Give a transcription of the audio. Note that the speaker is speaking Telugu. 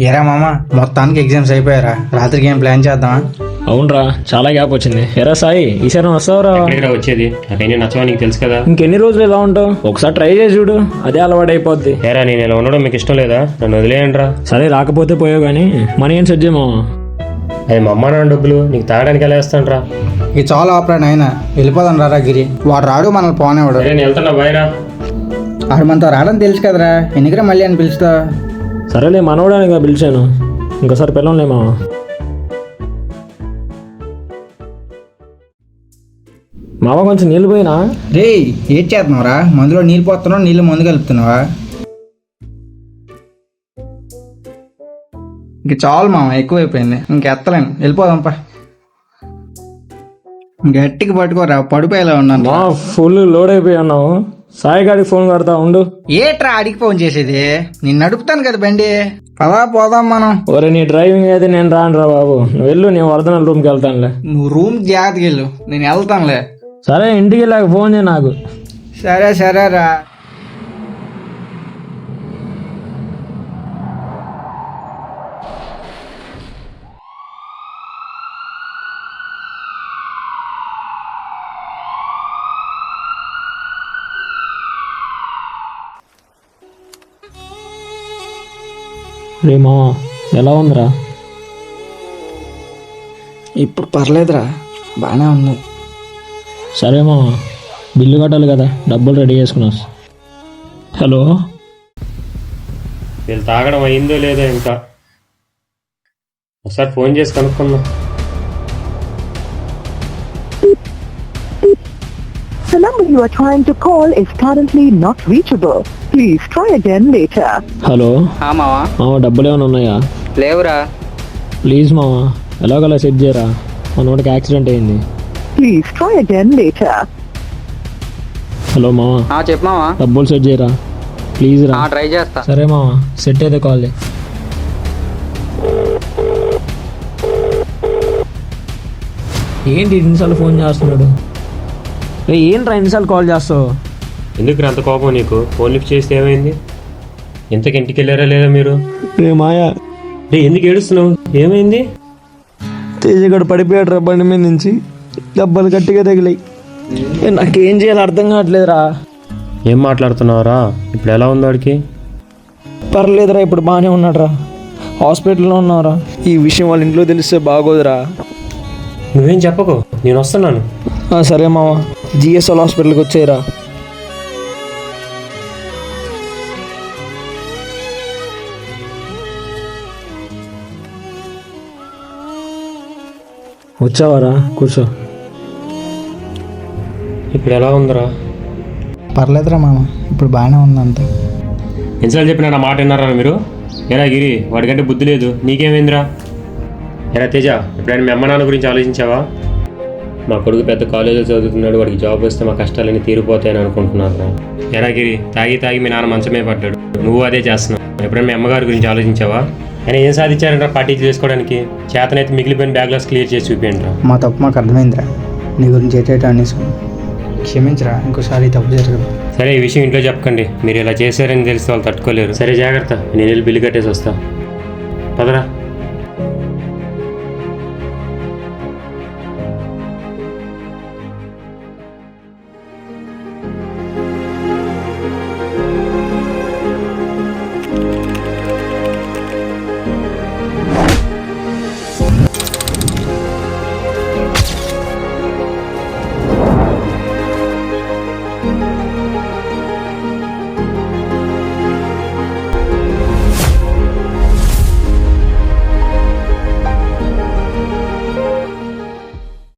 ఏరా మామ, మొత్తానికి ఎగ్జామ్స్ అయిపోయారా? రాత్రికి ఏం ప్లాన్ చేద్దామా? అవునరా, చాలా గ్యాప్ వచ్చింది. ఎరా సాయి, ఈసారి వస్తావురా? వచ్చేది నాకేం నచ్చవా, నీకు తెలుసు కదా. ఇంకెన్ని రోజులు ఇలా ఉంటావు? ఒకసారి ట్రై చేసి చూడు, అదే అలవాటు అయిపోద్ది. ఏరా, నేను ఇలా ఉండడం మీకు ఇష్టం లేదా? నన్ను వదిలేయండి రా. సరే, రాకపోతే పోయావు కానీ మనీ ఏం సెట్ చేయమా? అది మా అమ్మ నాన్న డబ్బులు, నీకు తాగడానికి ఎలా వేస్తాను రా. ఇది చాలా ఆపరాడు ఆయన, వెళ్ళిపోదాం రా గిరి. వాడు రాడు, మనల్ని పోనేవాడు. నేను వెళ్తున్నా, బాయ్రా. ఆడు మనతో రావడం తెలుసు కదరా, ఎందుకురా మళ్ళీ అని పిలుస్తా? సరేలే, మనవడానికి పిలిచాను, ఇంకోసారి పిల్లలేమా? మామ కొంచెం నీళ్ళు పోయినా. రే, ఏం చేస్తున్నావురా? మందులో నీళ్ళు పోతున్నావు, నీళ్ళు మందు కలుపుతున్నావా? ఇంక చాలు మామ, ఎక్కువైపోయింది, ఇంకెత్తలేను, వెళ్ళిపోదాంపా. గట్టికి పట్టుకోరా, పడిపోయేలా ఉన్నాను. మా ఫుల్ లోడ్ అయిపోయి ఉన్నావు. సాయి గారికి ఫోన్ కడతా ఉండు. ఏట్రా అడిగి ఫోన్ చేసేది? నేను నడుపుతాను కదా బండి, పదా పోదాం మనం. ఒరే, నీ డ్రైవింగ్ అయితే నేను రాను రా బాబు, నువ్వు వెళ్ళు, నేను వర్ధనల రూమ్కి వెళ్తానులే. నువ్వు రూమ్ జాగ్రత్తగా వెళ్ళు, నేను వెళ్తానులే. సరే, ఇంటికి వెళ్ళాక ఫోన్ చేయి నాకు. సరే సరేరా. రే మామ, ఎలా ఉందిరా? ఇప్పుడు పర్లేదురా, బాగానే ఉంది. సరే మామ, బిల్లు కట్టాలి కదా, డబ్బులు రెడీ చేసుకున్నా. హలో, వీళ్ళు తాగడం అయిందో లేదో ఇంకా ఒకసారి ఫోన్ చేసి కనుక్కుందాం. The number you are trying to call is currently not reachable. Please try again later. Hello మావా, మామ, డబ్బులు ఏమైనా ఉన్నాయా? లేవురా. ప్లీజ్ మామ, ఎలాగోలా సెట్ చేయరా, మా నోటికి యాక్సిడెంట్ అయింది. Please try again later. Hello మామ, చెప్పు మావా. డబ్బులు సెట్ చేయరా ప్లీజ్ రా. ట్రై చేస్తా. సరే మామ, సెట్ అయితే కాల్ చేయి. ఏంటి ఎన్నిసార్లు ఫోన్ చేస్తున్నాడు? ఏంట్రా ఎన్నిసార్లు కాల్ చేస్తావు? ఎందుకు అంత కోపం నీకు? ఫోన్ లిఫ్ట్ చేస్తే ఏమైంది? ఇంతకు ఇంటికి వెళ్ళారా లేదా మీరు? రే మాయా, రే ఎందుకు ఏడుస్తున్నావు? ఏమైంది? తేజగడు పడిపోయాడు రా బండి మీద నుంచి, దెబ్బలు గట్టిగా తగిలాయి. నాకేం చేయాలో అర్థం కావట్లేదురా. ఏం మాట్లాడుతున్నావురా? ఇప్పుడు ఎలా ఉంది వాడికి? పర్లేదురా, ఇప్పుడు బాగానే ఉన్నాడురా, హాస్పిటల్లో ఉన్నావురా. ఈ విషయం వాళ్ళ ఇంట్లో తెలిస్తే బాగోదురా. నువ్వేం చెప్పకు, నేను వస్తున్నాను. సరే మామ, జిఎస్ఎల్ హాస్పిటల్కి వచ్చేయరా. వచ్చావారా? కూర్చో. ఇప్పుడు ఎలా ఉందిరా? పర్లేదురా మామ, ఇప్పుడు బాగానే ఉంది అంతే. ఎన్నిసార్లు చెప్పినా నా మాట విన్నారా మీరు? ఎరా గిరి, వాడికంటే బుద్ధి లేదు, నీకేమైందిరా? ఎరా తేజ, ఎప్పుడైనా మీ అమ్మ నాన్న గురించి ఆలోచించావా? మా కొడుకు పెద్ద కాలేజీలో చదువుతున్నాడు, వాడికి జాబ్ వస్తే మా కష్టాలన్నీ తీరిపోతాయని అనుకుంటున్నారు. ఎరా గిరి, తాగి తాగి మీ నాన్న మంచమే పడ్డాడు, నువ్వు అదే చేస్తున్నావు. ఎప్పుడైనా మీ అమ్మగారి గురించి ఆలోచించావా? ఆయన ఏం సాధించారంటారా పార్టీ చేసుకోవడానికి? చేతనైతే మిగిలిపోయిన బ్యాగ్లాస్ క్లియర్ చేసి చూపించరా. మా తప్పు మాకు అర్థమైందిరా, నీ గురించి ఏటేటో అనేసి క్షమించరా, ఇంకోసారి తప్పు జరగదు. సరే, ఈ విషయం ఇంట్లో చెప్పకండి, మీరు ఇలా చేశారని తెలిస్తే వాళ్ళు తట్టుకోలేరు. సరే జాగ్రత్త, నేను వెళ్ళి బిల్లు కట్టేసి వస్తా. పదరా.